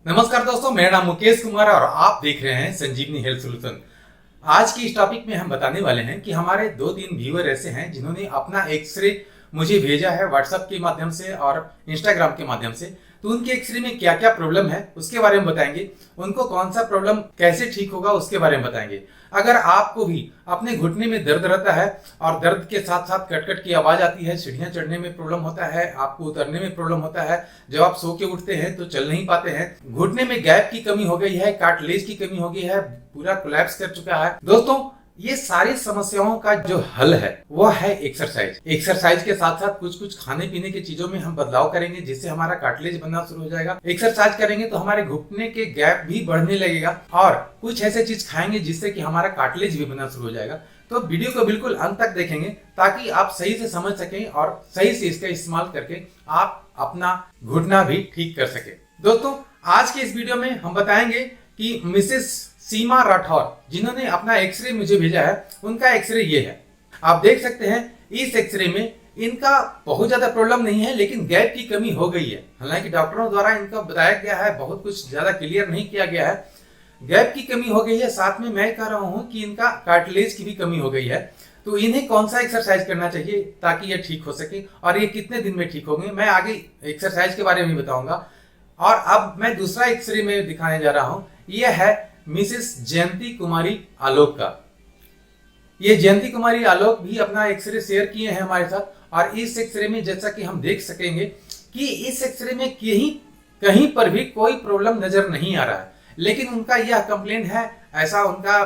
नमस्कार दोस्तों, मेरा नाम मुकेश कुमार और आप देख रहे हैं संजीवनी हेल्थ सॉल्यूशन। आज की इस टॉपिक में हम बताने वाले हैं कि हमारे 2-3 व्यूअर ऐसे हैं जिन्होंने अपना एक्सरे मुझे भेजा है व्हाट्सएप के माध्यम से और इंस्टाग्राम के माध्यम से। तो उनके एक्सरे में क्या क्या प्रॉब्लम है उसके बारे में बताएंगे, उनको कौन सा प्रॉब्लम कैसे ठीक होगा उसके बारे में बताएंगे। अगर आपको भी अपने घुटने में दर्द रहता है और दर्द के साथ साथ कटकट की आवाज आती है, सीढ़ियां चढ़ने में प्रॉब्लम होता है, आपको उतरने में प्रॉब्लम होता है, जब आप सो के उठते हैं तो चल नहीं पाते हैं, घुटने में गैप की कमी हो गई है, कार्टिलेज की कमी हो गई है, पूरा कोलैप्स कर चुका है, दोस्तों ये सारी समस्याओं का जो हल है वो है एक्सरसाइज। एक्सरसाइज के साथ साथ कुछ कुछ खाने पीने की चीजों में हम बदलाव करेंगे जिससे हमारा कार्टिलेज बनना शुरू हो जाएगा। एक्सरसाइज करेंगे तो हमारे घुटने के गैप भी बढ़ने लगेगा और कुछ ऐसे चीज खाएंगे जिससे कि हमारा कार्टिलेज भी बनना शुरू हो जाएगा। तो वीडियो को बिल्कुल अंत तक देखेंगे ताकि आप सही से समझ सकें और सही से इसका इस्तेमाल करके आप अपना घुटना भी ठीक कर सके। दोस्तों आज के इस वीडियो में हम बताएंगे कि मिसेस सीमा राठौर जिन्होंने अपना एक्सरे मुझे भेजा है, उनका एक्सरे ये है। आप देख सकते हैं इस एक्सरे में इनका बहुत ज्यादा प्रॉब्लम नहीं है, लेकिन गैप की कमी हो गई है। हालांकि डॉक्टरों द्वारा इनका बताया गया है, बहुत कुछ ज्यादा क्लियर नहीं किया गया है। गैप की कमी हो गई है, साथ में मैं कह रहा हूं कि इनका कार्टिलेज की भी कमी हो गई है। तो इन्हें कौन सा एक्सरसाइज करना चाहिए ताकि ये ठीक हो सके और ये कितने दिन में ठीक होंगे, मैं आगे एक्सरसाइज के बारे में बताऊंगा। और अब मैं दूसरा एक्सरे में दिखाने जा रहा हूं, यह है मिसेस जयंती कुमारी आलोक का। ये जयंती कुमारी आलोक भी अपना एक्सरे शेयर किए हैं हमारे साथ और इस एक्सरे में जैसा कि हम देख सकेंगे कि इस एक्सरे में कहीं पर भी कोई प्रॉब्लम नजर नहीं आ रहा है, लेकिन उनका यह कंप्लेंट है, ऐसा उनका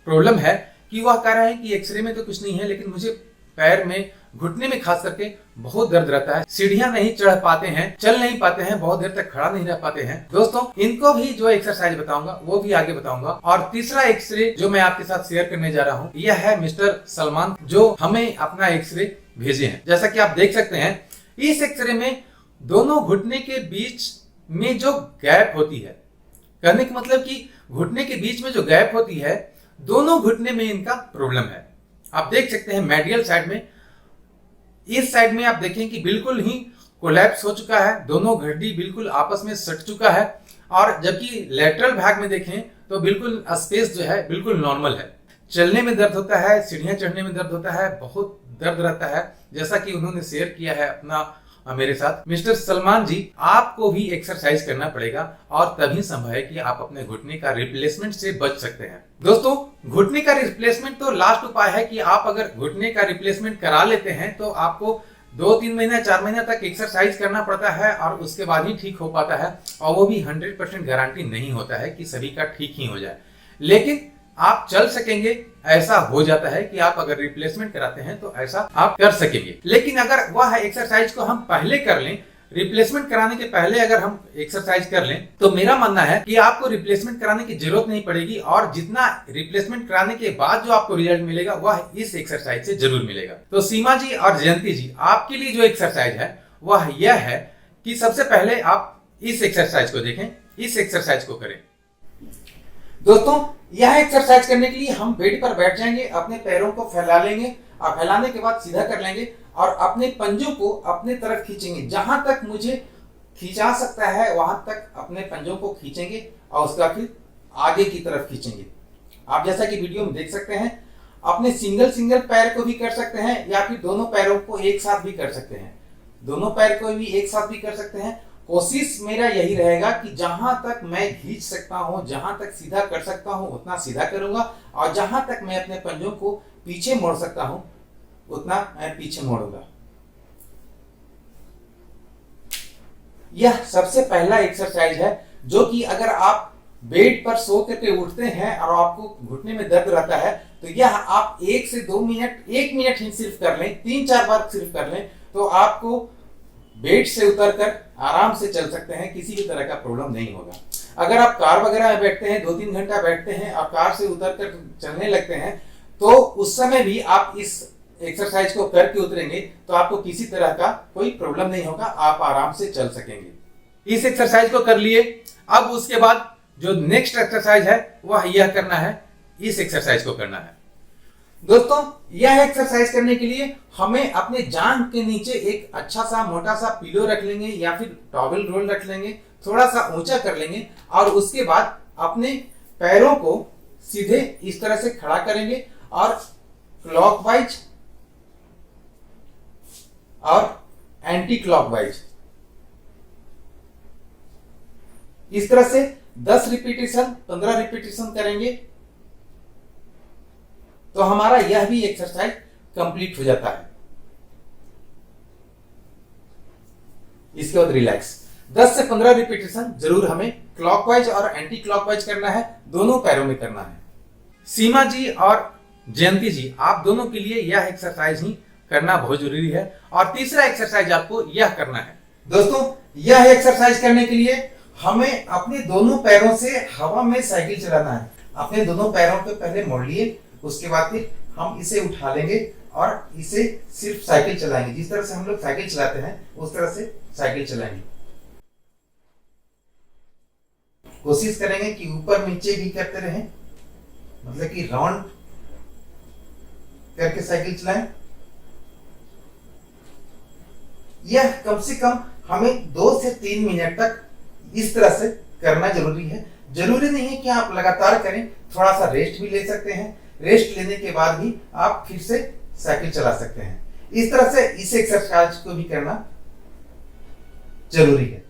प्रॉब्लम है कि वह कह रहे हैं कि एक्सरे में तो कुछ नहीं है, लेकिन मुझे पैर में घुटने में खास करके बहुत दर्द रहता है, सीढ़ियां नहीं चढ़ पाते हैं, चल नहीं पाते हैं, बहुत देर तक खड़ा नहीं रह पाते हैं। दोस्तों इनको भी जो एक्सरसाइज बताऊंगा वो भी आगे बताऊंगा। और तीसरा एक्सरे जो मैं आपके साथ शेयर करने जा रहा हूँ यह है मिस्टर सलमान जो हमें अपना एक्सरे भेजे हैं। जैसा कि आप देख सकते हैं इस एक्सरे में दोनों घुटने के बीच में जो गैप होती है, कहने का मतलब कि घुटने के बीच में जो गैप होती है, दोनों घुटने में इनका प्रॉब्लम है। आप देख सकते हैं मेडियल साइड में, इस साइड में आप देखें कि बिल्कुल ही कोलैप्स हो चुका है, दोनों हड्डी बिल्कुल आपस में सट चुका है। और जबकि लेटरल भाग में देखें तो बिल्कुल स्पेस जो है बिल्कुल नॉर्मल है। चलने में दर्द होता है, सीढ़ियां चढ़ने में दर्द होता है, बहुत दर्द रहता है, जैसा कि उन्होंने शेयर किया है अपना मेरे साथ। मिस्टर सलमान जी आपको भी एक्सरसाइज करना पड़ेगा और तभी संभव है कि आप अपने घुटने का रिप्लेसमेंट से बच सकते हैं। दोस्तों घुटने का रिप्लेसमेंट तो लास्ट उपाय है कि आप अगर घुटने का रिप्लेसमेंट करा लेते हैं तो आपको 2-3 महीने 4 महीने तक एक्सरसाइज करना पड़ता है और उसके बाद ही ठीक हो पाता है। और वो भी 100% गारंटी नहीं होता है कि सभी का ठीक ही हो जाए, लेकिन आप चल सकेंगे, ऐसा हो जाता है कि आप अगर रिप्लेसमेंट कराते हैं तो ऐसा आप कर सकेंगे। लेकिन अगर वह एक्सरसाइज को हम पहले कर लें, रिप्लेसमेंट कराने के पहले अगर हम एक्सरसाइज कर लें, तो मेरा मानना है कि आपको रिप्लेसमेंट कराने की जरूरत नहीं पड़ेगी और जितना रिप्लेसमेंट कराने के बाद जो आपको रिजल्ट मिलेगा वह इस एक्सरसाइज से जरूर मिलेगा। तो सीमा जी और जयंती जी आपके लिए जो एक्सरसाइज है वह यह है कि सबसे पहले आप इस एक्सरसाइज को देखें, इस एक्सरसाइज को करें। दोस्तों यह एक्सरसाइज करने के लिए हम बेड पर बैठ जाएंगे, अपने पैरों को फैला लेंगे और फैलाने के बाद सीधा कर लेंगे और अपने पंजों को अपने तरफ खींचेंगे। जहां तक मुझे खींचा सकता है वहां तक अपने पंजों को खींचेंगे और उसका फिर आगे की तरफ खींचेंगे। आप जैसा कि वीडियो में देख सकते हैं, अपने सिंगल पैर को भी कर सकते हैं या फिर दोनों पैरों को एक साथ भी कर सकते हैं, दोनों पैर को भी एक साथ भी कर सकते हैं। कोशिश मेरा यही रहेगा कि जहां तक मैं खींच सकता हूं, जहां तक सीधा कर सकता हूं उतना सीधा करूंगा और जहां तक मैं अपने पंजों को पीछे मोड़ सकता हूं उतना मैं पीछे मोड़ूंगा। यह सबसे पहला एक्सरसाइज है जो कि अगर आप बेड पर सो करके उठते हैं और आपको घुटने में दर्द रहता है तो यह आप 1 से 2 मिनट, 1 मिनट ही सिर्फ कर लें, 3-4 बार सिर्फ कर लें तो आपको बेड से उतरकर आराम से चल सकते हैं, किसी भी तरह का प्रॉब्लम नहीं होगा। अगर आप कार वगैरह में बैठते हैं, 2-3 घंटा बैठते हैं और कार से उतरकर चलने लगते हैं तो उस समय भी आप इस एक्सरसाइज को करके उतरेंगे तो आपको किसी तरह का कोई प्रॉब्लम नहीं होगा, आप आराम से चल सकेंगे। इस एक्सरसाइज को कर लिए, अब उसके बाद जो नेक्स्ट एक्सरसाइज है वह यह करना है, इस एक्सरसाइज को करना है। दोस्तों यह एक्सरसाइज करने के लिए हमें अपने जांघ के नीचे एक अच्छा सा मोटा सा पिलो रख लेंगे या फिर टॉवेल रोल रख लेंगे थोड़ा सा ऊंचा कर लेंगे और उसके बाद अपने पैरों को सीधे इस तरह से खड़ा करेंगे और क्लॉकवाइज और एंटी क्लॉकवाइज इस तरह से 10 रिपीटेशन 15 रिपीटेशन करेंगे तो हमारा यह भी एक्सरसाइज कंप्लीट हो जाता है। इसके बाद रिलैक्स। 10 से 15 रिपीटेशन जरूर हमें क्लॉकवाइज और एंटी क्लॉकवाइज करना है, दोनों पैरों में करना है। सीमा जी और जयंती जी, आप दोनों के लिए यह एक्सरसाइज ही करना बहुत जरूरी है। और तीसरा एक्सरसाइज आपको यह करना है। दोस्तों, यह एक्सरसाइज करने के लिए हमें अपने दोनों पैरों से हवा में साइकिल चलाना है। अपने दोनों पैरों को पहले मोड़ लिए, उसके बाद फिर हम इसे उठा लेंगे और इसे सिर्फ साइकिल चलाएंगे। जिस तरह से हम लोग साइकिल चलाते हैं उस तरह से साइकिल चलाएंगे। कोशिश करेंगे कि ऊपर नीचे भी करते रहें, मतलब कि राउंड करके साइकिल चलाएं। यह कम से कम हमें 2 से 3 मिनट तक इस तरह से करना जरूरी है। जरूरी नहीं है कि आप लगातार करें, थोड़ा सा रेस्ट भी ले सकते हैं। रेस्ट लेने के बाद भी आप फिर से साइकिल चला सकते हैं। इस तरह से इस एक्सरसाइज को भी करना जरूरी है।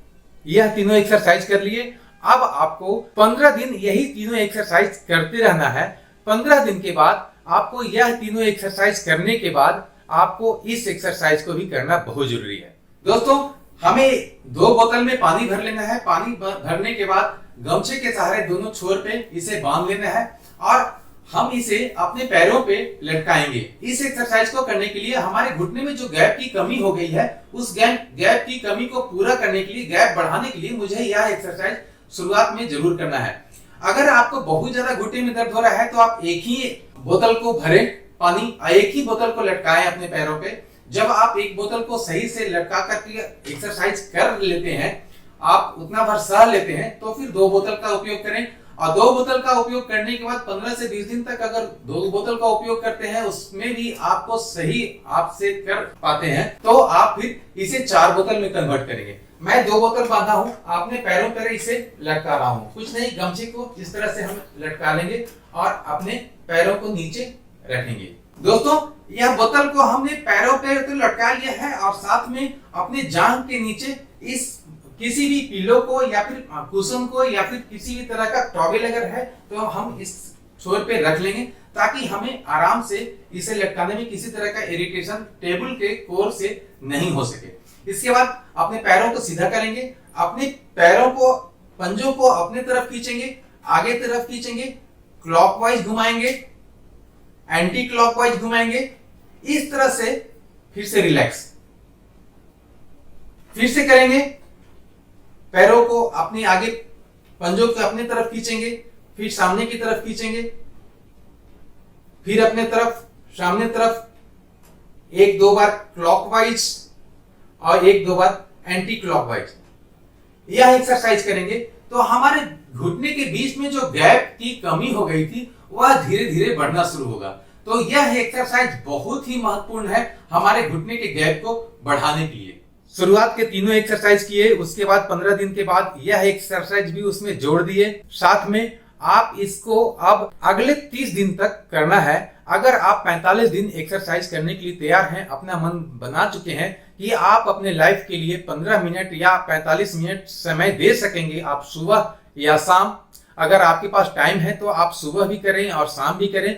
यह तीनों एक्सरसाइज कर लिए। अब आपको 15 दिन यही तीनों एक्सरसाइज करते रहना है। 15 दिन के बाद आपको यह तीनों एक्सरसाइज करने के बाद आपको इस एक्सरसाइज को भी करना बहुत जरूरी है। दोस्तों, हमें 2 बोतल में पानी भर लेना है। पानी भरने के बाद गमछे के सहारे दोनों छोर पे इसे बांध लेना है और हम इसे अपने पैरों पे लटकाएंगे। इस एक्सरसाइज को करने के लिए हमारे घुटने में जो गैप की कमी हो गई है, उस गैप की कमी को पूरा करने के लिए, गैप बढ़ाने के लिए मुझे यह एक्सरसाइज शुरुआत में जरूर करना है। अगर आपको बहुत ज्यादा घुटने में दर्द हो रहा है तो आप एक ही बोतल को भरें पानी, एक ही बोतल को लटकाएं अपने पैरों पे। जब आप एक बोतल को सही से लटका करके एक्सरसाइज कर लेते हैं, आप उतना भर सह लेते हैं, तो फिर 2 बोतल का उपयोग करें। और 2 बोतल का उपयोग करने के बाद 15 से 20 दिन तक अगर 2 बोतल का उपयोग करते हैं, उसमें भी आपको सही आपसे कर पाते हैं, तो आप फिर इसे 4 बोतल में कन्वर्ट करेंगे। मैं 2 बोतल बांधा हूं, आपने पैरों पर इसे लटका रहा हूं। कुछ नहीं, गमछे को इस तरह से हम लटका लेंगे और अपने पैरों को नीचे रखेंगे। दोस्तों, यह बोतल को हमने पैरों पे तो लटका लिया है और साथ में अपने जांघ के नीचे इस किसी भी पिलो को या फिर कुशन को या फिर किसी भी तरह का टॉवेल अगर है तो हम इस छोर पे रख लेंगे, ताकि हमें आराम से इसे लटकाने में किसी तरह का इरिटेशन टेबल के कोर से नहीं हो सके। इसके बाद अपने पैरों को सीधा करेंगे, अपने पैरों को, पंजों को अपने तरफ खींचेंगे, आगे तरफ खींचेंगे, क्लॉकवाइज घुमाएंगे, एंटी क्लॉकवाइज घुमाएंगे। इस तरह से फिर से रिलैक्स, फिर से करेंगे। पैरों को अपने आगे, पंजों को अपने तरफ खींचेंगे, फिर सामने की तरफ खींचेंगे, फिर अपने तरफ, सामने तरफ, 1-2 बार क्लॉकवाइज और 1-2 बार एंटी क्लॉकवाइज। यह एक्सरसाइज करेंगे तो हमारे घुटने के बीच में जो गैप की कमी हो गई थी वह धीरे धीरे बढ़ना शुरू होगा। तो यह एक्सरसाइज बहुत ही महत्वपूर्ण है हमारे घुटने के गैप को बढ़ाने के लिए। शुरुआत के तीनों एक्सरसाइज किए, उसके बाद 15 दिन के बाद यह एक्सरसाइज भी उसमें जोड़ दिए। साथ में आप इसको अब अगले 30 दिन तक करना है। अगर आप 45 दिन एक्सरसाइज करने के लिए तैयार हैं, अपना मन बना चुके हैं कि आप अपने लाइफ के लिए 15 मिनट या 45 मिनट समय दे सकेंगे, आप सुबह या शाम, अगर आपके पास टाइम है तो आप सुबह भी करें और शाम भी करें,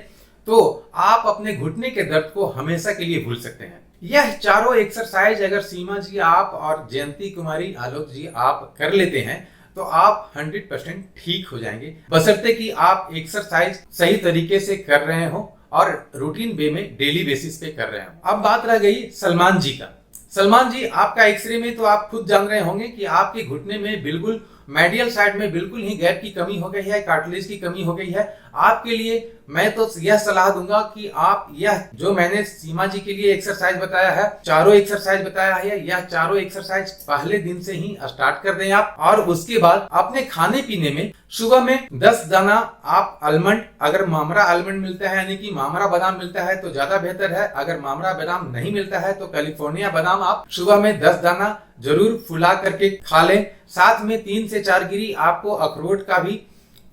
तो आप अपने घुटने के दर्द को हमेशा के लिए भूल सकते हैं। यह चारों एक्सरसाइज अगर सीमा जी आप और जयंती कुमारी आलोक जी आप कर लेते हैं तो आप 100% ठीक हो जाएंगे, बशर्ते कि आप एक्सरसाइज सही तरीके से कर रहे हो और रूटीन वे में डेली बेसिस पे कर रहे हो। अब बात रह गई सलमान जी का। सलमान जी, आपका एक्सरे में तो आप खुद जान रहे होंगे कि आपके घुटने में बिल्कुल मेडियल साइड में बिल्कुल ही गैप की कमी हो गई है, कार्टिलेज की कमी हो गई है। आपके लिए मैं तो यह सलाह दूंगा कि आप यह जो मैंने सीमा जी के लिए एक्सरसाइज बताया है, चारों एक्सरसाइज बताया है, यह चारों एक्सरसाइज पहले दिन से ही स्टार्ट कर दें आप। और उसके बाद अपने खाने पीने में सुबह में 10 दाना आप आलमंड, अगर मामरा आलमंड मिलता है यानी कि मामरा बादाम मिलता है तो ज्यादा बेहतर है। अगर मामरा बादाम नहीं मिलता है तो कैलिफोर्निया बादाम आप सुबह में 10 दाना जरूर फुला करके खा लें। साथ में 3 से 4 गिरी आपको अखरोट का भी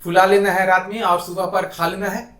फुला लेना है रात में और सुबह पर खा लेना है।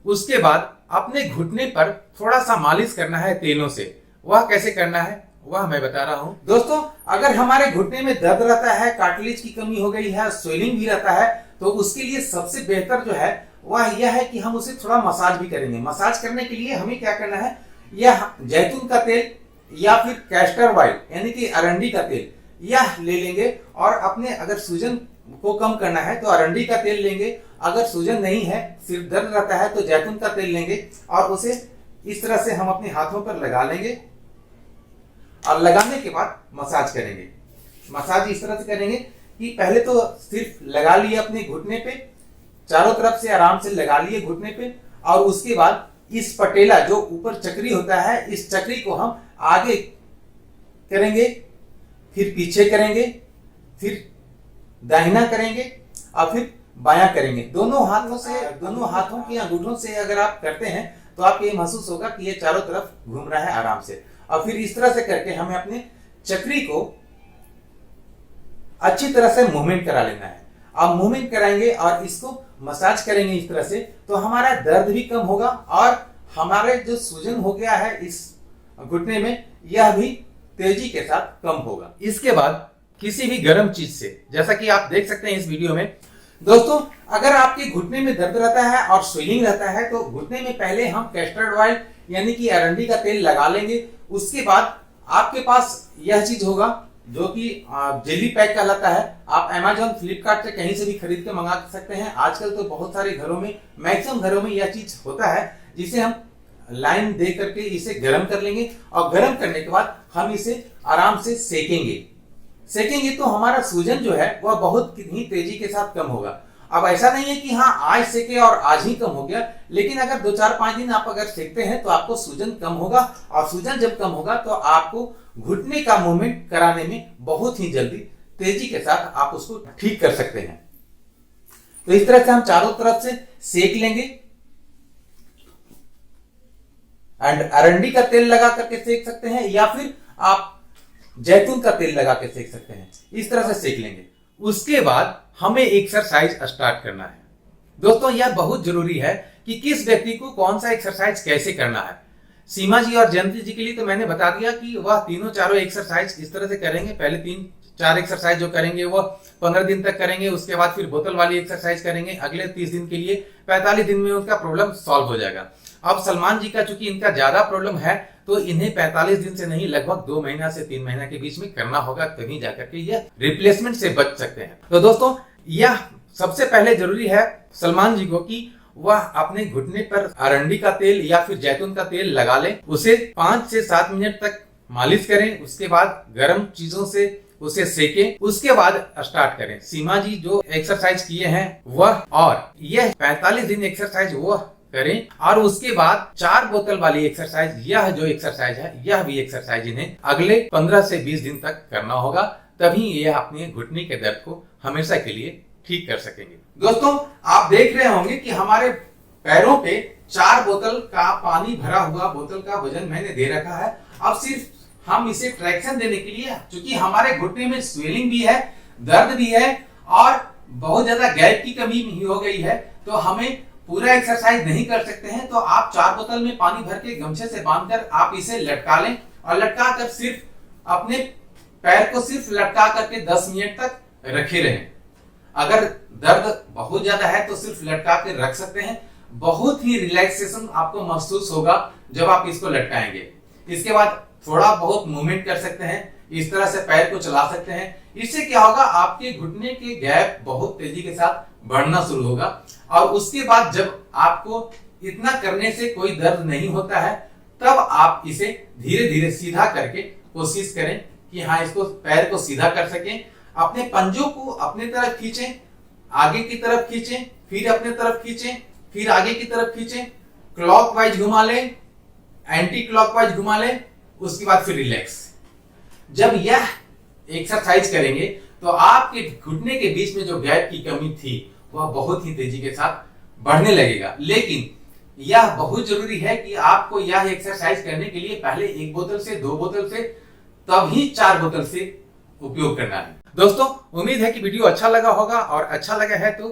उसके बाद अपने घुटने पर थोड़ा सा मालिश करना है तेलों से। वह कैसे करना है वह मैं बता रहा हूं। दोस्तों, अगर हमारे घुटने में दर्द रहता है, कार्टिलेज की कमी हो गई है, स्वेलिंग भी रहता है, तो उसके लिए सबसे बेहतर जो है वह यह है कि हम उसे थोड़ा मसाज भी करेंगे। मसाज करने के लिए हमें क्या करना है, यह जैतून का तेल या फिर कैस्टर ऑयल यानी कि अरंडी का तेल यह ले लेंगे। और अपने अगर सूजन को कम करना है तो अरंडी का तेल लेंगे। अगर सूजन नहीं है, सिर्फ दर्द रहता है, तो जैतून का तेल लेंगे और उसे इस तरह से हम अपने हाथों पर लगा लेंगे और लगाने के बाद मसाज करेंगे। मसाज इस तरह से करेंगे कि पहले तो सिर्फ लगा लिए अपने घुटने पे, चारों तरफ से आराम से लगा लिए घुटने पे, और उसके बाद इस पटेला जो ऊपर चक्री होता है, इस चक्री को हम आगे करेंगे, फिर पीछे करेंगे, फिर दाहिना करेंगे और फिर बायां करेंगे। दोनों हाथों की अंगूठों से अगर आप करते हैं तो आपको ये महसूस होगा कि ये चारों तरफ घूम रहा है आराम से। और फिर इस तरह से करके हमें अपने चक्री को अच्छी तरह से मूवमेंट करा लेना है। अब मूवमेंट कराएंगे और इसको मसाज करेंगे इस तरह से, तो हमारा दर्द भी कम होगा और हमारे जो सूजन हो गया है इस घुटने में यह भी तेजी के साथ कम होगा। इसके बाद किसी भी गर्म चीज से, जैसा कि आप देख सकते हैं इस वीडियो में दोस्तों, अगर आपके घुटने में दर्द रहता है और स्वेलिंग रहता है तो घुटने में पहले हम कैस्टर ऑयल यानी कि अरंडी का तेल लगा लेंगे। उसके बाद आपके पास यह चीज होगा जो कि जेली पैक कहलाता है। आप अमेजोन, फ्लिपकार्ट से कहीं से भी खरीद के मंगा सकते हैं। आजकल तो बहुत सारे घरों में, मैक्सिमम घरों में यह चीज होता है, जिसे हम लाइन दे करके इसे गर्म कर लेंगे और गर्म करने के बाद हम इसे आराम से सेकेंगे तो हमारा सूजन जो है वह बहुत ही तेजी के साथ कम होगा। अब ऐसा नहीं है कि हाँ आज सेके और आज ही कम हो गया, लेकिन अगर 2-4-5 दिन आप अगर सेकते हैं तो आपको सूजन कम होगा। और सूजन जब कम होगा तो आपको घुटने का मूवमेंट कराने में बहुत ही जल्दी तेजी के साथ आप उसको ठीक कर सकते हैं। तो इस तरह से हम चारों तरफ से सेक लेंगे एंड अरंडी का तेल लगा करके सेक सकते हैं या फिर आप जैतून का तेल लगा के सेक सकते हैं। इस तरह से सेक लेंगे। उसके बाद हमें एक्सरसाइज स्टार्ट करना है। दोस्तों, यह बहुत जरूरी है कि किस व्यक्ति को कौन सा एक्सरसाइज कैसे करना है। सीमा जी और जयंती जी के लिए तो मैंने बता दिया कि वह तीनों चारों एक्सरसाइज इस तरह से करेंगे। पहले 3-4 एक्सरसाइज जो करेंगे वह 15 दिन तक करेंगे। उसके बाद फिर बोतल वाली एक्सरसाइज करेंगे अगले 30 दिन के लिए। 45 दिन में उनका प्रॉब्लम सॉल्व हो जाएगा। अब सलमान जी का चूंकि इनका ज्यादा प्रॉब्लम है तो इन्हें 45 दिन से नहीं, लगभग 2 महीना से 3 महीना के बीच में करना होगा, तभी जाकर के यह रिप्लेसमेंट से बच सकते हैं। तो दोस्तों, यह सबसे पहले जरूरी है सलमान जी को कि वह अपने घुटने पर अरंडी का तेल या फिर जैतून का तेल लगा लें, उसे 5 से 7 मिनट तक मालिश करें। उसके बाद गर्म चीजों से उसे सेकें, उसके बाद स्टार्ट करें। सीमा जी जो एक्सरसाइज किए हैं वह, और यह 45 दिन एक्सरसाइज वह करें। और उसके बाद 4 बोतल वाली एक्सरसाइज, यह जो एक्सरसाइज है यह भी एक्सरसाइज इन्हें अगले 15 से 20 दिन तक करना होगा, तभी ये अपने घुटने के दर्द को हमेशा के लिए ठीक कर सकेंगे। दोस्तों, आप देख रहे होंगे कि हमारे पैरों पे 4 बोतल का पानी भरा हुआ बोतल का वजन मैंने दे रखा है। अब सिर्फ हम इसे ट्रैक्शन देने के लिए, क्योंकि हमारे घुटने में स्वेलिंग भी है, दर्द भी है और बहुत ज्यादा गैप की कमी भी हो गई है, तो हमें पूरा एक्सरसाइज नहीं कर सकते हैं। तो आप 4 बोतल में पानी भर के गमछे से बांधकर आप इसे लटका लें और लटका कर सिर्फ अपने पैर को सिर्फ लटका करके 10 मिनट तक रखे रहें। अगर दर्द बहुत ज्यादा है तो सिर्फ लटका के रख सकते हैं। बहुत ही रिलैक्सेशन आपको महसूस होगा जब आप इसको लटकाएंगे। इसके बाद थोड़ा बहुत मूवमेंट कर सकते हैं, इस तरह से पैर को चला सकते हैं। इससे क्या होगा, आपके घुटने के गैप बहुत तेजी के साथ बढ़ना शुरू होगा। और उसके बाद जब आपको इतना करने से कोई दर्द नहीं होता है, तब आप इसे धीरे धीरे सीधा करके कोशिश करें कि हाँ, इसको पैर को सीधा कर सकें। अपने पंजों को अपने तरफ खींचें, आगे की तरफ खींचें, फिर अपने तरफ खींचें, फिर आगे की तरफ खींचें, क्लॉकवाइज घुमा लें, एंटी क्लॉकवाइज घुमा लें, उसके बाद फिर रिलैक्स। जब यह एक्सरसाइज करेंगे तो आपके घुटने के बीच में जो गैप की कमी थी वह बहुत ही तेजी के साथ बढ़ने लगेगा। लेकिन यह बहुत जरूरी है कि आपको यह एक्सरसाइज करने के लिए पहले 1 बोतल से 2 बोतल से तभी 4 बोतल से उपयोग करना है। दोस्तों, उम्मीद है कि वीडियो अच्छा लगा होगा, और अच्छा लगा है तो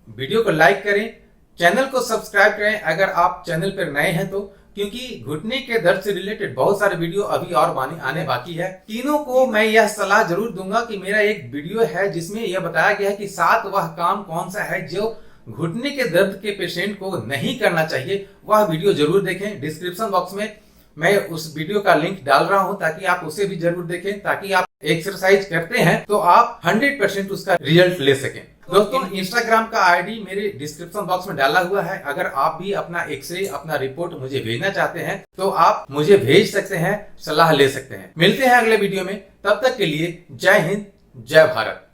वीडियो को लाइक करें, चैनल को सब्सक्राइब करें अगर आप चैनल पर नए हैं तो, क्योंकि घुटने के दर्द से रिलेटेड बहुत सारे वीडियो अभी और आने बाकी है। तीनों को मैं यह सलाह जरूर दूंगा कि मेरा एक वीडियो है जिसमें यह बताया गया है कि 7 वह काम कौन सा है जो घुटने के दर्द के पेशेंट को नहीं करना चाहिए। वह वीडियो जरूर देखें। डिस्क्रिप्शन बॉक्स में मैं उस वीडियो का लिंक डाल रहा हूं ताकि आप उसे भी जरूर देखें, ताकि आप एक्सरसाइज करते हैं तो आप 100% उसका रिजल्ट ले सकें। दोस्तों, इंस्टाग्राम का आईडी मेरे डिस्क्रिप्शन बॉक्स में डाला हुआ है। अगर आप भी अपना एक्सरे, अपना रिपोर्ट मुझे भेजना चाहते हैं तो आप मुझे भेज सकते हैं, सलाह ले सकते हैं। मिलते हैं अगले वीडियो में, तब तक के लिए जय हिंद, जय भारत।